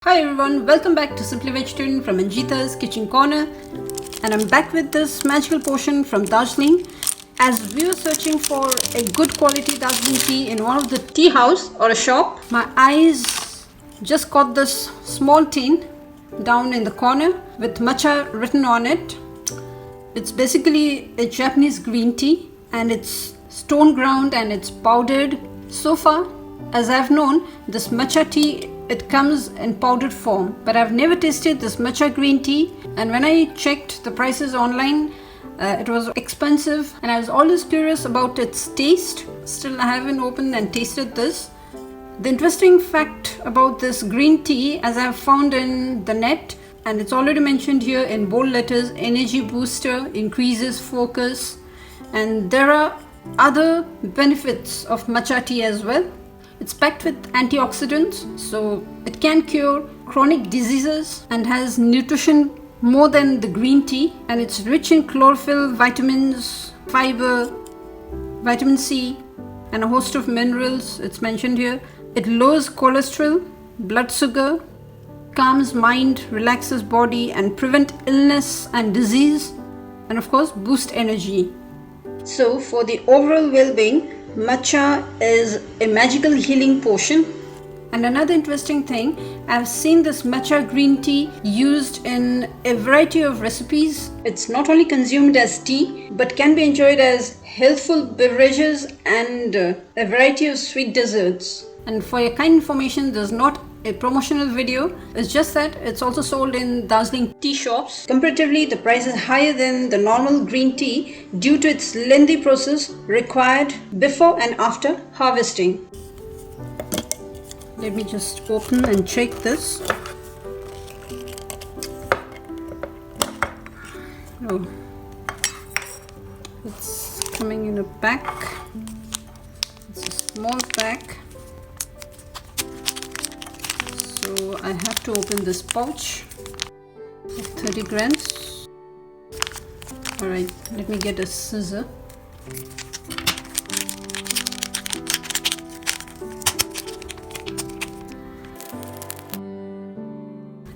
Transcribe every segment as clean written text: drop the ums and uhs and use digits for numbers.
Hi everyone, welcome back to Simply Vegetarian from Anjita's Kitchen Corner, and I'm back with this magical potion from Darjeeling. As we were searching for a good quality Darjeeling tea in one of the tea house or a shop, my eyes just caught this small tin down in the corner with matcha written on it. It's basically a Japanese green tea and it's stone ground and it's powdered. So far as I've known, this matcha tea, it comes in powdered form, but I've never tasted this matcha green tea, and when I checked the prices online, it was expensive, and I was always curious about its taste. Still, I haven't opened and tasted this. The interesting fact about this green tea, as I've found in the net, and it's already mentioned here in bold letters, energy booster, increases focus, and there are other benefits of matcha tea as well. It's packed with antioxidants, so it can cure chronic diseases and has nutrition more than the green tea, and it's rich in chlorophyll, vitamins, fiber, vitamin C, and a host of minerals. It's mentioned here. It lowers cholesterol, blood sugar, calms mind, relaxes body, and prevent illness and disease, and of course boost energy. So for the overall well-being, matcha is a magical healing potion. And another interesting thing, I've seen this matcha green tea used in a variety of recipes. It's not only consumed as tea, but can be enjoyed as healthful beverages and a variety of sweet desserts. And for your kind information, there's not a promotional video. It's just that it's also sold in Darjeeling tea shops. Comparatively, the price is higher than the normal green tea due to its lengthy process required before and after harvesting. Let me just open and check this. Oh, it's coming in a pack. It's a small pack. So I have to open this pouch of 30 grams. Alright, let me get a scissor.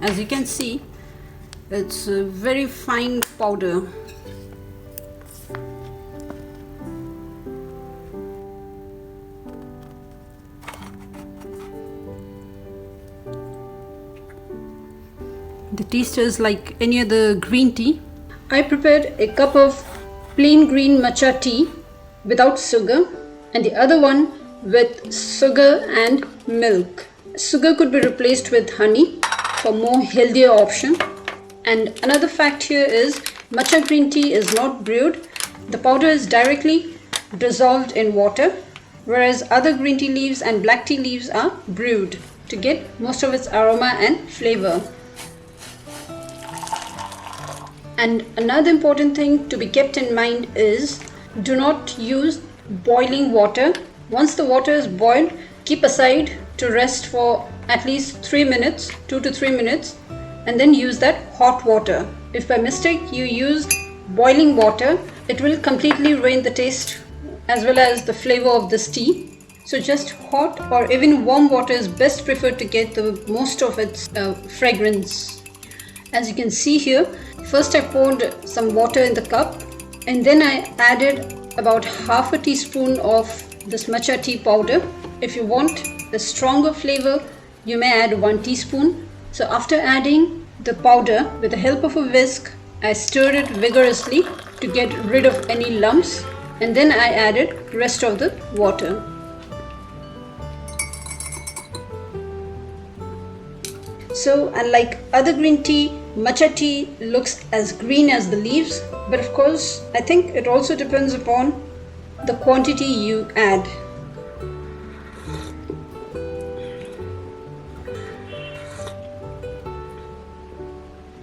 As you can see, it's a very fine powder. The taste is like any other green tea. I prepared a cup of plain green matcha tea without sugar, and the other one with sugar and milk. Sugar could be replaced with honey for more healthier option. And another fact here is matcha green tea is not brewed. The powder is directly dissolved in water, whereas other green tea leaves and black tea leaves are brewed to get most of its aroma and flavor. And another important thing to be kept in mind is do not use boiling water. Once the water is boiled, keep aside to rest for at least 3 minutes, 2 to 3 minutes, and then use that hot water. If by mistake you use boiling water, it will completely ruin the taste as well as the flavor of this tea. So just hot or even warm water is best preferred to get the most of its fragrance. As you can see here, first I poured some water in the cup, and then I added about half a teaspoon of this matcha tea powder. If you want a stronger flavor, you may add 1 teaspoon. So after adding the powder, with the help of a whisk, I stirred it vigorously to get rid of any lumps, and then I added rest of the water. So unlike other green tea, matcha tea looks as green as the leaves, but of course I think it also depends upon the quantity you add.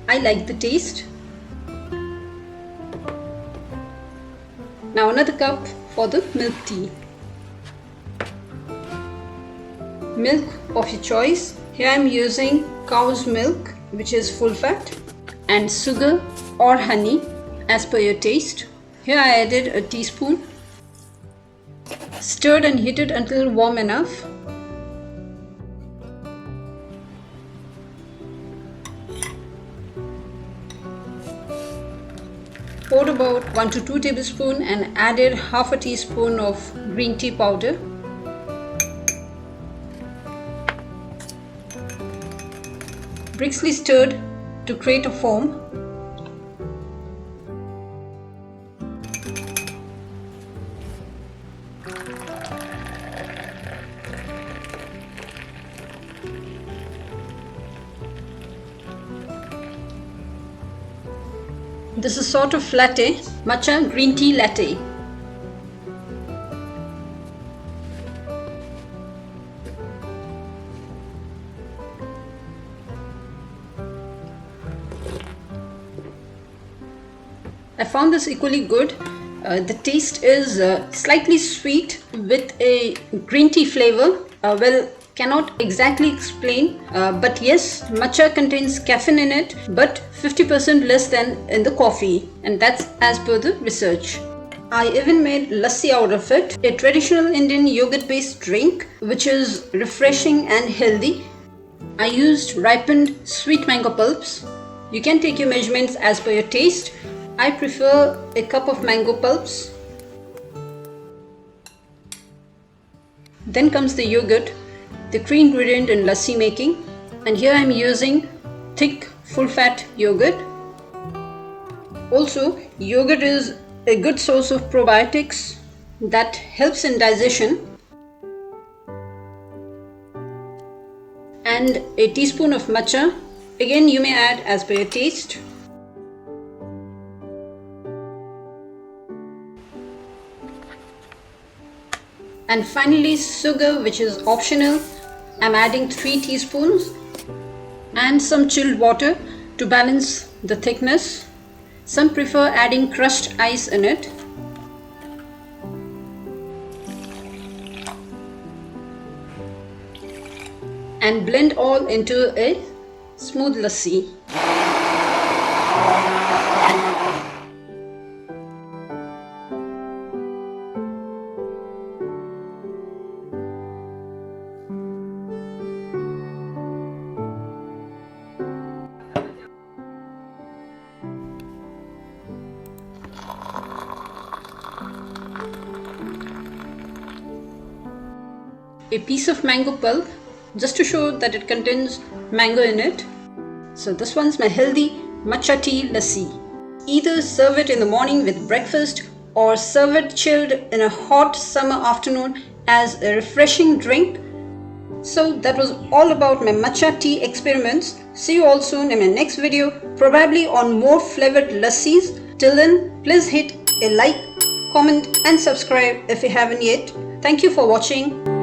I like the taste. Now another cup for the milk tea. Milk of your choice. Here I am using cow's milk, which is full fat, and sugar or honey as per your taste. Here I added a teaspoon. Stirred and heated until warm enough. poured about 1 to 2 tablespoons and added half a teaspoon of green tea powder. Briskly stirred to create a foam. This is sort of latte, matcha green tea latte. I found this equally good. The taste is slightly sweet with a green tea flavor. Cannot exactly explain, but yes, matcha contains caffeine in it, but 50% less than in the coffee, and that's as per the research. I even made lassi out of it, a traditional Indian yogurt-based drink which is refreshing and healthy. I used ripened sweet mango pulps. You can take your measurements as per your taste. I prefer a cup of mango pulps. Then comes the yogurt, the key ingredient in lassi making, and here I am using thick full fat yogurt. Also, yogurt is a good source of probiotics that helps in digestion, and a teaspoon of matcha. Again, you may add as per your taste. And finally, sugar, which is optional. I'm adding 3 teaspoons and some chilled water to balance the thickness. Some prefer adding crushed ice in it. And blend all into a smooth lassi. A piece of mango pulp, just to show that it contains mango in it. So this one's my healthy matcha tea lassi. Either serve it in the morning with breakfast or serve it chilled in a hot summer afternoon as a refreshing drink. So that was all about my matcha tea experiments. See you all soon in my next video, probably on more flavored lassis. Till then, please hit a like, comment and subscribe if you haven't yet. Thank you for watching.